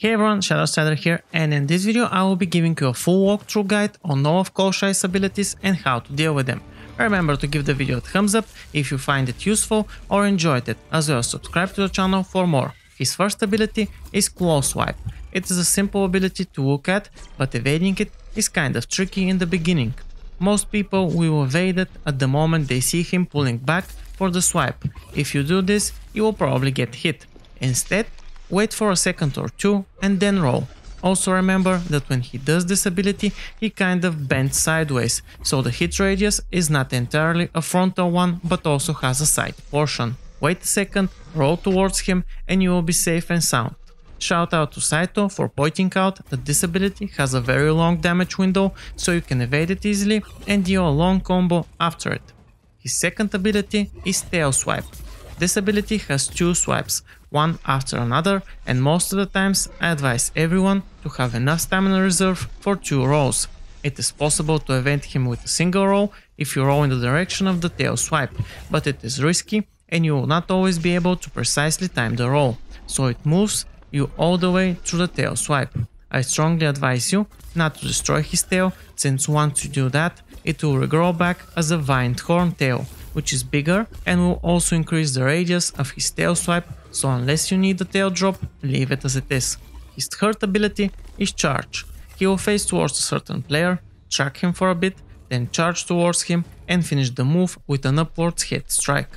Hey everyone, Shadowstrider here, and in this video I will be giving you a full walkthrough guide on all of Koshai's abilities and how to deal with them. Remember to give the video a thumbs up if you find it useful or enjoyed it, as well as subscribe to the channel for more. His first ability is Close Swipe. It is a simple ability to look at, but evading it is kind of tricky in the beginning. Most people will evade it at the moment they see him pulling back for the swipe. If you do this, you will probably get hit. Instead, wait for a second or two and then roll. Also remember that when he does this ability, he kind of bends sideways, so the hit radius is not entirely a frontal one but also has a side portion. Wait a second, roll towards him and you will be safe and sound. Shout out to Saito for pointing out that this ability has a very long damage window, so you can evade it easily and deal a long combo after it. His second ability is Tail Swipe. This ability has two swipes, one after another, and most of the times I advise everyone to have enough stamina reserve for 2 rolls. It is possible to evade him with a single roll if you roll in the direction of the tail swipe, but it is risky and you will not always be able to precisely time the roll, so it moves you all the way through the tail swipe. I strongly advise you not to destroy his tail, since once you do that, it will regrow back as a vined horn tail, which is bigger and will also increase the radius of his tail swipe, so unless you need the tail drop, leave it as it is. His third ability is Charge. He will face towards a certain player, track him for a bit, then charge towards him and finish the move with an upwards hit strike.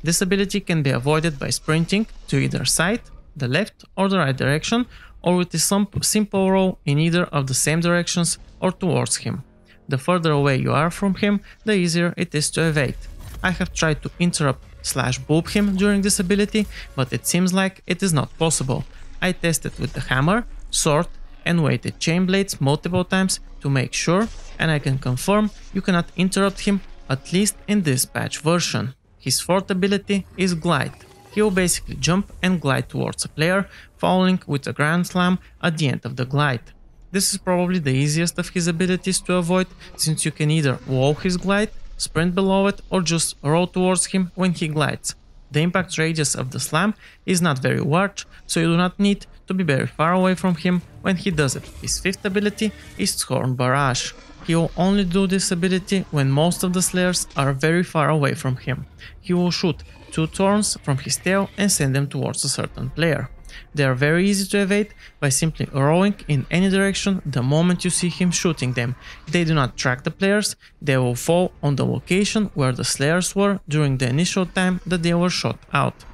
This ability can be avoided by sprinting to either side, the left or the right direction, or with a simple roll in either of the same directions or towards him. The further away you are from him, the easier it is to evade. I have tried to interrupt/boop him during this ability, but it seems like it is not possible. I tested with the hammer, sword and weighted chain blades multiple times to make sure, and I can confirm you cannot interrupt him, at least in this patch version. His fourth ability is Glide. He will basically jump and glide towards a player, following with a Grand Slam at the end of the glide. This is probably the easiest of his abilities to avoid, since you can either wall his glide, sprint below it, or just roll towards him when he glides. The impact radius of the slam is not very large, so you do not need to be very far away from him when he does it. His fifth ability is THORN Barrage. He will only do this ability when most of the slayers are very far away from him. He will shoot 2 thorns from his tail and send them towards a certain player. They are very easy to evade by simply rolling in any direction the moment you see him shooting them. They do not track the players, they will fall on the location where the slayers were during the initial time that they were shot out.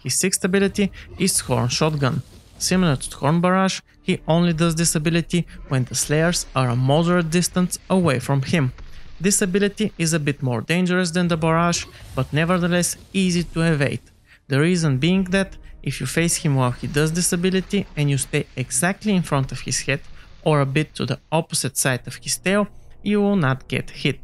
His sixth ability is Horn Shotgun. Similar to Horn Barrage, he only does this ability when the slayers are a moderate distance away from him. This ability is a bit more dangerous than the barrage, but nevertheless easy to evade. The reason being that if you face him while he does this ability and you stay exactly in front of his head or a bit to the opposite side of his tail, you will not get hit.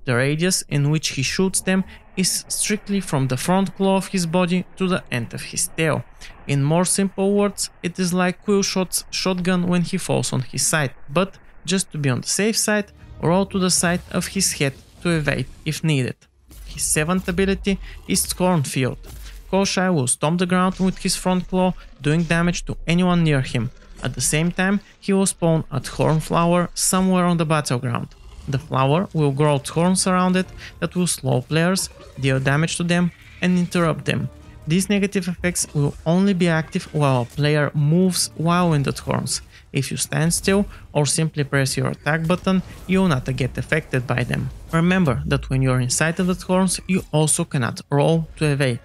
The radius in which he shoots them is strictly from the front claw of his body to the end of his tail. In more simple words, it is like Quillshot's shotgun when he falls on his side, but just to be on the safe side, roll to the side of his head to evade if needed. His seventh ability is Scorn Field. Koshai will stomp the ground with his front claw, doing damage to anyone near him. At the same time, he will spawn a thorn flower somewhere on the battleground. The flower will grow thorns around it that will slow players, deal damage to them and interrupt them. These negative effects will only be active while a player moves while in the thorns. If you stand still or simply press your attack button, you will not get affected by them. Remember that when you are inside of the thorns, you also cannot roll to evade.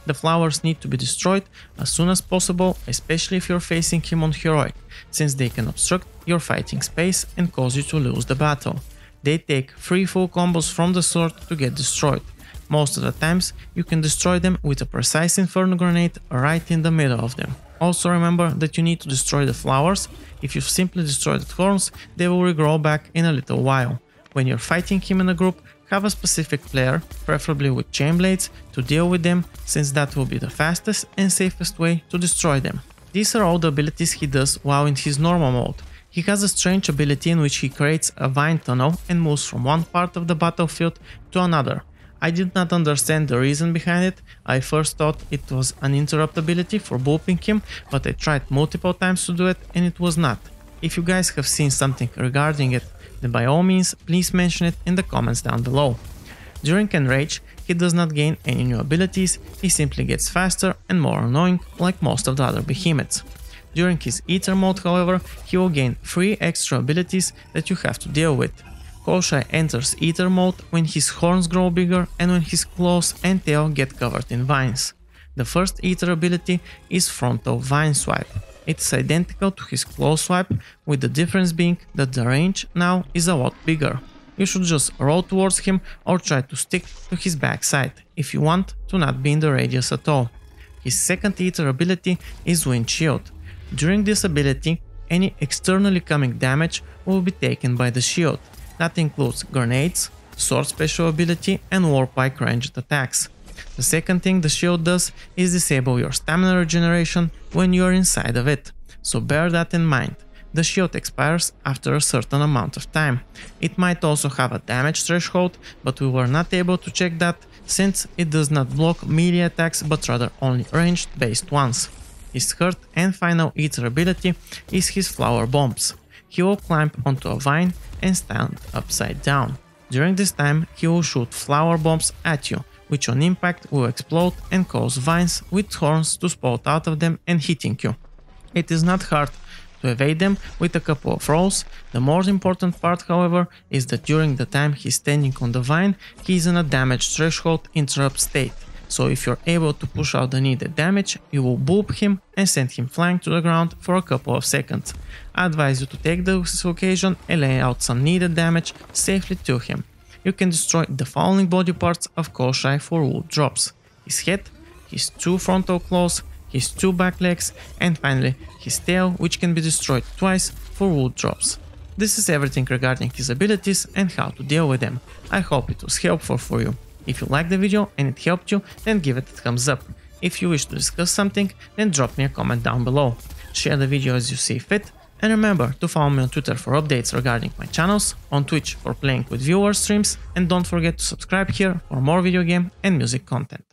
The flowers need to be destroyed as soon as possible, especially if you're facing him on heroic, since they can obstruct your fighting space and cause you to lose the battle. They take 3 full combos from the sword to get destroyed. Most of the times you can destroy them with a precise inferno grenade right in the middle of them. Also remember that you need to destroy the flowers. If you simply destroy the thorns, they will regrow back in a little while. When you're fighting him in a group, have a specific player, preferably with chain blades, to deal with them, since that will be the fastest and safest way to destroy them. These are all the abilities he does while in his normal mode. He has a strange ability in which he creates a vine tunnel and moves from one part of the battlefield to another. I did not understand the reason behind it. I first thought it was an interrupt ability for booping him, but I tried multiple times to do it and it was not. If you guys have seen something regarding it, then by all means please mention it in the comments down below. During Enrage, he does not gain any new abilities, he simply gets faster and more annoying like most of the other behemoths. During his Aether mode, however, he will gain 3 extra abilities that you have to deal with. Koshai enters Aether mode when his horns grow bigger and when his claws and tail get covered in vines. The first Aether ability is Frontal Vine Swipe. It is identical to his claw swipe, with the difference being that the range now is a lot bigger. You should just roll towards him or try to stick to his backside if you want to not be in the radius at all. His second Aether ability is Wind Shield. During this ability, any externally coming damage will be taken by the shield. That includes grenades, sword special ability and warpike ranged attacks. The second thing the shield does is disable your stamina regeneration when you are inside of it, so bear that in mind. The shield expires after a certain amount of time. It might also have a damage threshold, but we were not able to check that since it does not block melee attacks but rather only ranged based ones. His third and final Aether ability is his Flower Bombs. He will climb onto a vine and stand upside down. During this time he will shoot flower bombs at you, which on impact will explode and cause vines with thorns to spout out of them and hitting you. It is not hard to evade them with a couple of rolls. The more important part, however, is that during the time he's standing on the vine, he is in a damage threshold interrupt state. So if you're able to push out the needed damage, you will boop him and send him flying to the ground for a couple of seconds. I advise you to take this occasion and lay out some needed damage safely to him. You can destroy the following body parts of Koshai for wood drops: his head, his 2 frontal claws, his 2 back legs, and finally his tail, which can be destroyed twice for wood drops. This is everything regarding his abilities and how to deal with them. I hope it was helpful for you. If you liked the video and it helped you, then give it a thumbs up. If you wish to discuss something, then drop me a comment down below. Share the video as you see fit, and remember to follow me on Twitter for updates regarding my channels, on Twitch for playing with viewer streams, and don't forget to subscribe here for more video game and music content.